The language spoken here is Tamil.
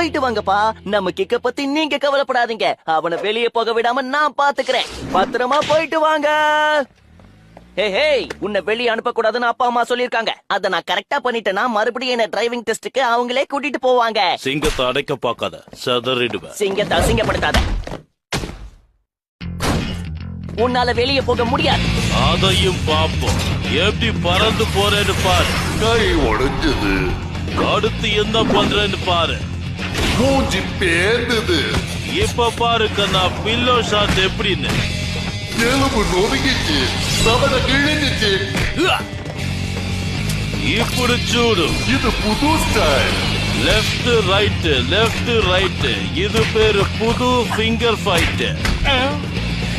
போயிட்டு வாங்கப்பா. நம்ம கிக்க பத்தி நீங்க கவலைப்படாதீங்க. அவனை வெளியே போக விடாம நான் பாத்துக்கிறேன். பத்திரமா போயிட்டு வாங்க. ஹே, உன்னை வெளியே அனுப்ப கூடாதுன்னு அப்பா அம்மா சொல்லிருக்காங்க. அத நான் கரெக்டா பண்ணிட்டேன்னா மறுபடியும் என்ன டிரைவிங் டெஸ்டுக்கு அவங்களே கூட்டிட்டு போவாங்க. சிங்கத்தை அடைக்க பார்க்காத, சதறிடுவேன். சிங்கத்தை அசிங்கப்படுத்தாத. உன்னால வெளியே போக முடியாது. அதையும் பாப்போம். எப்படி பறந்து போறேன்னு பாரு. கை உடைஞ்சது. அடுத்து என்ன பண்றேன்னு பாரு. மூஞ்சி பேர்ந்தது. இப்ப பாரு கண்ணா, பில்லோ ஷாட் எப்படின்னு. எலும்பு நொறுங்கிச்சு. தவணை கிழிஞ்சிச்சு. இப்படி சூடு. இது புது style. Left right, left right. இது பேரு புது ஃபிங்கர் ஃபைட்.